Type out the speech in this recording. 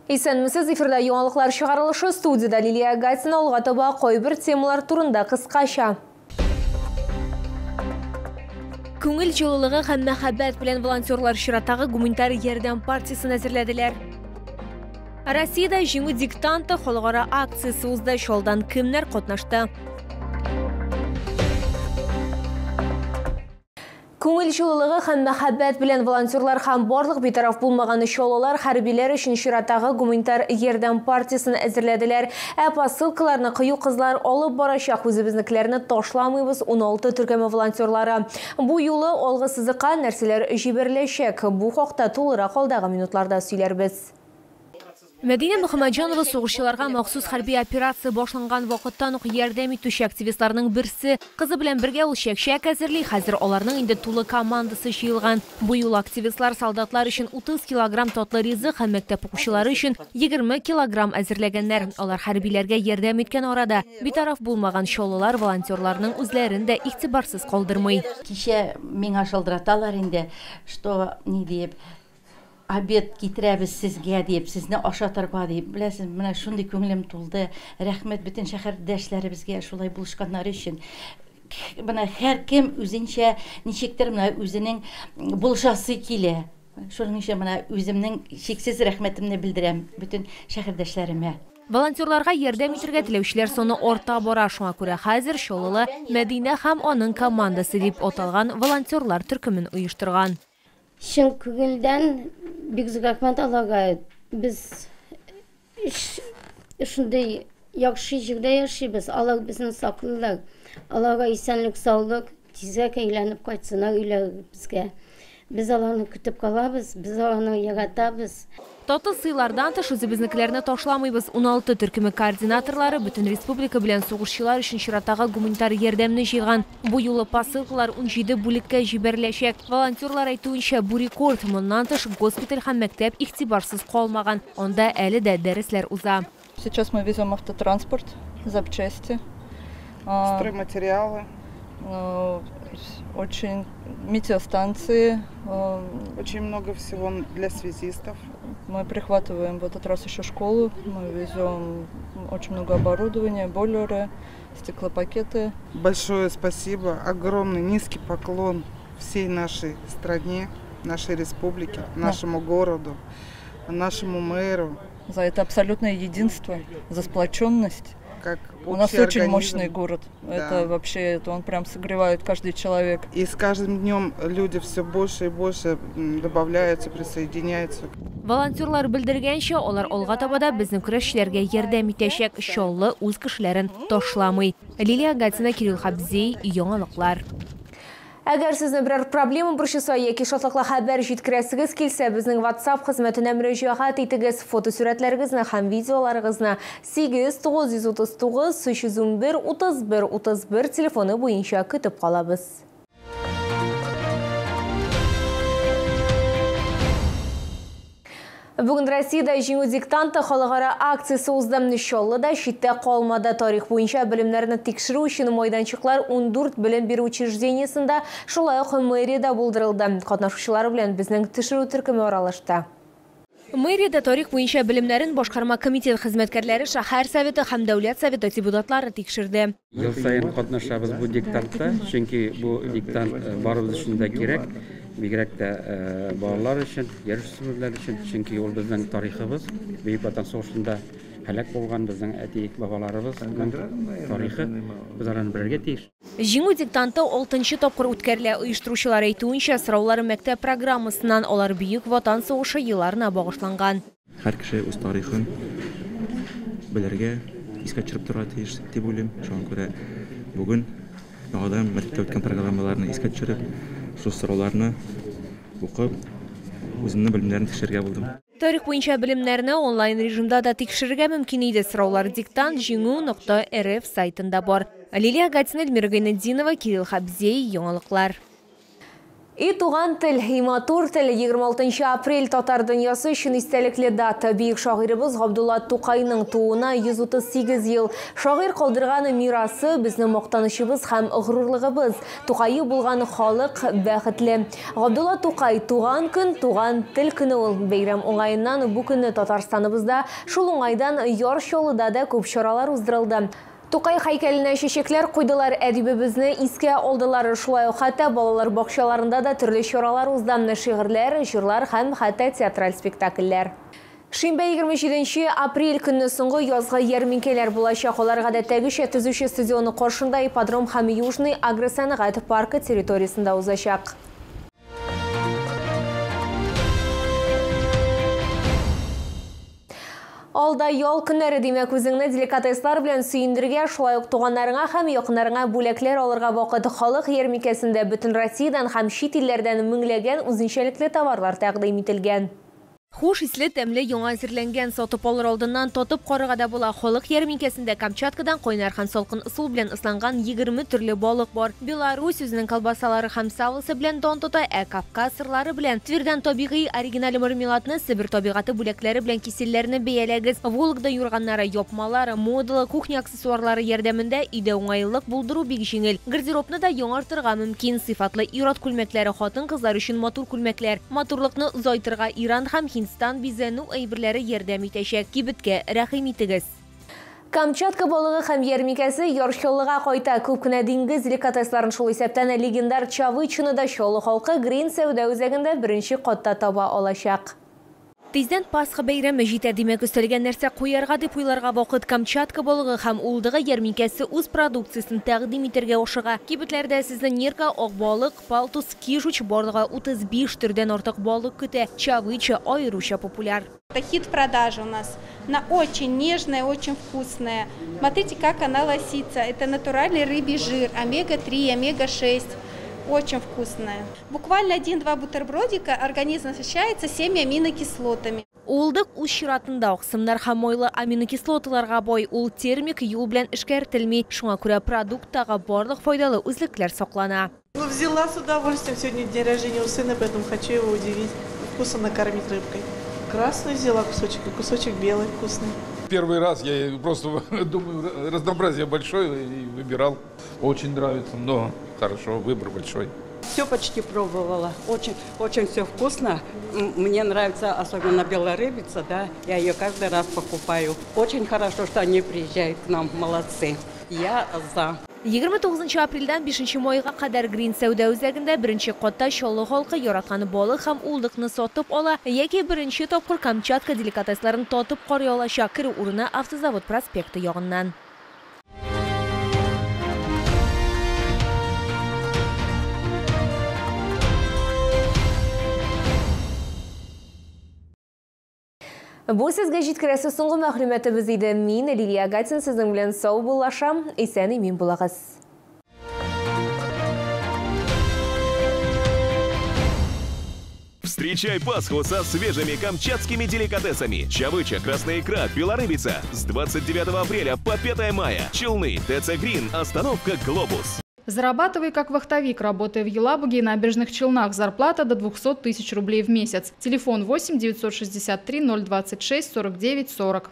Исәнмесез, эфирда яңалыклар чыгарылышы, студияда Лилия Гатина, алга таба койбир темалар турында кыскача. Күңел җылылыгы һәм мәхәббәт белән волонтерлар чиратагы гуманитар ярдәм партиясын әзерләделәр. Россиядә җиңү диктанты халыкара акциясе узды, шулдан кемнәр катнашты? Күңел җылылыгы һәм мәхәббәт белән волонтерлар һәм барлык битараф булмаган шолалар хәрбиләр өчен чиратагы гуманитар ярдәм партиясын әзерләделәр. Посылкаларны кыю кызлар алып барачак, үзебезнекеләрне ташламыйбыз 16 төркеме волонтерлары. Бу юлы алгысызлыкка нәрсәләр җибәреләчәк. Бу хакта тулырак алдагы минутларда сөйләрбез. Мәдинә Мөхәммәтҗанова сугышчыларга махсус хәрби операция башланган вакыттан ук ярдәм итүче активистларның берсе. Кызы белән бергә ул чәк-чәк әзерли. Хәзер аларның инде тулы командасы җыелган. Бу юл активистлар солдатлар өчен 30 килограмм татлы ризык һәм мәктәп укучылары өчен 20 килограмм әзерләгәннәр. Алар хәрбиләргә ярдәм иткән арада битараф булмаган шолалар волонтерларның үзләрен дә игътибарсыз калдырмый. Кичә миңа шылдыраталар инде, что ни дип обед китерәбез сезгә дип, сезне ашатырга дип. Беләсез, менә шундый күңелем тулды. Рәхмәт бөтен шәһәрдәшләребезгә шулай булышканнары өчен. Менә һәркем үзенчә ничектер менә үзенең булышасы килә. Шуның өчен менә үземнең чиксез рәхмәтемне белдерәм бөтен шәһәрдәшләремә. Волонтерларга ярдәм итәргә теләүчеләр соны арта бара, шуңа күрә хәзер Шоллы Мәдинә һәм аның командасы дип аталган волонтерлар төркемен оештырган. Шын күңелдән бик зур рәхмәт Аллага. Без шундый яхшы җирдә яшибез. Алла безне саклыйлар. Аллага исәнлек, саулык, тизрәк әйләнеп кайтсыннар өйләребезгә. Без аларны көтеп калабыз, без аларны яратабыз. Тату сыйлардан тыш үзебезнекеләрне ташламыйбыз. 16 төркеме координаторлары бөтен республика белән сугышчылар өчен чиратагы гуманитар ярдәмне җыйган. Бу юлы посылкалар 17 бүлеккә җибәреләчәк. Волонтерлар әйтүенчә, бу рекорд. Моннан тыш госпиталь һәм мәктәп игътибарсыз калмаган. Анда әле дә дәресләр уза. Сейчас мы везем автотранспорт, запчасти, стройматериалы, очень метеостанции. Очень много всего для связистов. Мы прихватываем в этот раз еще школу, мы везем очень много оборудования, бойлеры, стеклопакеты. Большое спасибо, огромный низкий поклон всей нашей стране, нашей республике, нашему городу, нашему мэру. За это абсолютное единство, за сплоченность. Как у нас очень организм. мощный город. Да. Это вообще, он прям согревает каждый человек. И с каждым днем люди все больше и больше добавляются, присоединяются. Волонтерлар белдергәнчә, алар алга табада безнең көрәшчеләргә ярдәм итәчәк. Шоллы үз кешеләрен ташламый. Лилия Гатина, Кирилл Хабзей, яңалыклар. Әгәр сезне берәр проблема борчыса яки шатлыклы хәбәр җиткерәсегез килсә, безнең WhatsApp хезмәтенә мөрәҗәгать итегез. Фотосурәтләрегезне һәм видеоларыгызны 8939 311 31 31 телефоны буенча көтеп калабыз. Бүген Россиядә җиңү диктанты халыкара акциясе узды. Шоллыда читтә калмады. Тарих буенча белемнәрне тикшерү өчен майданчыклар 14 белем бирү учреждениесендә, шулай ук мэриядә булдырылды. Катнашучылар белән безнең тикшерү төркеме аралашты. Мэриядә тарих буенча белемнәрен башкарма комитет хезмәткәрләре, шәһәр советы һәм дәүләт советы депутатлары тикшерде. Ел сайын катнашабыз бу диктантта, чөнки бу диктант барыбыз өчен дә кирәк. Бигрәк тә балалар өчен, яшүсмерләр өчен, чөнки ул безнең тарихыбыз, Бөек Ватан сугышында һәлак булган безнең әти бабаларыбыз тарихы, без аларны белергә тиеш. Җиңү диктанты 6-нчы тапкыр үткәрелә. Оештыручылар әйтүенчә, сораулар мәктәп программасыннан алар Бөек Ватан сугышы елларына багышланган. Һәр кеше үз тарихын белергә, искә төшереп торырга тиеш дип уйлыйм. Шуңа күрә бүген яңадан мәктәптә үткән программаларны искә төшереп, шу сорауларны укып, үземнең белемнәрне тикшерергә булдым. Тарих буенча белемнәрне онлайн режимда да тикшерергә мөмкин иде. Сораулар диктант җиңү.рф сайтында бар. Лилия Гатина, Эльмира Гайнетдинова, Кирилл Хабзей, яңалыклар. И туган тел, и матур тел 26 апрель татар дөньясы үшін истәлекле дата. Бейік шағирыбыз Ғабдулла Тукайның туына 138 ел. Шағир қалдырғаны мирасы біздің мақтанышыбыз һәм ғрурлығыбыз. Тукайы болғаны халық бәхетле. Ғабдулла Тукай туган күн, туган тел күні ол. Бейрам оңайынан бұл күні Татарстаныбызда шул оңайдан яр шолыда да көп шаралар уздырылды. Тукай хайкәленә чәчәкләр куйдылар, әдибебезне искә алдылар. Шулай ук хәтта балалар бакчаларында да төрле чаралар узды. Шигырьләр, җырлар һәм хәтта театраль спектакльләр. Шимбә 27 апрель көнне соңгы язгы ярминкәләр булачак. Алар гадәттәгечә төзүче стадионы каршында ипподром һәм Южный агросәнәгать паркы территориясында узачак. Алда ял көннәре димәк, үзеңне деликатеслар белән сөендергә, шулай ук туганнарыңа һәм якыннарыңа бүләкләр алырга вакыт. Халык ярминкәсендә бөтен Россиядән һәм чит илләрдән меңләгән үзенчәлекле товарлар тәкъдим ителгән. Хуш исле тәмле яңа әзерләнгән сатып алыр алдыннан тотып карыга да була. Халык ярминкәсендә Камчаткадан кайнар һәм салкын ысул белән ысланган 20 төрле балык бар. Беларусь үзенең колбасалары һәм савысы белән дан тота, Кавказ сырлары белән. Твердән табигый оригиналь мармеладны, Сибир табигаты бүләкләре белән киселләрне бәяләгез. Волгада юрганнары, япмалары, модалы кухня аксессуарлары ярдәмендә өйдә уңайлык булдыру бик җиңел. Гардеробны да яңартырга мөмкин. Сыйфатлы ир-ат күлмәкләре, хатын-кызлар өчен матур күлмәкләр. Матурлыкны озайтырга Иран һәм Хинстан бизәнү әйберләре ярдәм итәчәк. Кибеткә рәхим итегез. Камчатка балыгы һәм ярминкәсе яршылыга кайта. Күп кенә диңгез деликатесларын шул исәптән легендар Чавычны да Чаллы халкы Грин сәүдә үзәгендә беренче катта таба алачак. Тиздән Пасха бәйрәме җитә, димәк, өстәлгән нәрсә куярга дип уйларга вакыт. Камчатка балыгы һәм улдыгы ярминкәсе үз продукциясын тәкъдим итәргә ашыга. Кибетләрдә сезне нирка, ак балык, палтус, кишуч барлыгы 35 төрдән артык балык көтә. Чавыча аеруча популяр. Это хит продажи у нас. Она очень нежная, очень вкусная. Смотрите, как она лосится. Это натуральный рыбий жир, омега-3, омега-6. Очень вкусная. Буквально 1-2 бутербродика организм насыщается 7 аминокислотами. Улдык үз чиратында аксымнар һәм майлы аминокислоталарга бай. Ул термик юл белән эшкәртелми. Шуңа күрә продукттагы барлык файдалы үзлекләр саклана. Взяла с удовольствием. Сегодня день рождения у сына, поэтому хочу его удивить. Вкусно накормить рыбкой. Красную взяла кусочек и кусочек белый вкусный. Первый раз я просто думаю, разнообразие большое и выбирал. Очень нравится, много хорошо, выбор большой. Все почти пробовала, очень все вкусно. Мне нравится особенно белорыбица, да, я ее каждый раз покупаю. Очень хорошо, что они приезжают к нам, молодцы. Я за. 29 апрельдән 5 майга кадәр Грин сәүдә үзәгендә беренче катта Чаллы халкы яраткан балык һәм улдыкны сатып ала, яки беренче тапкыр Камчатка деликатесларын татып карый алачак. Кире урыны Автозавод проспекты ягыннан. Бу сезгә җиткерәсе соңгы мәгълүматыбыз иде. Мин Лилия Гатин сезнең белән сау булашам. Исән имин булагыз. Встречай Пасху со свежими камчатскими деликатесами. Чавыча, красная икра, белорыбица. С 29 апреля по 5 мая. Челны, ТЦ Грин, остановка Глобус. Зарабатывай как вахтовик, работая в Елабуге и Набережных Челнах. Зарплата до 200 000 рублей в месяц. Телефон 8 963 026 49 40.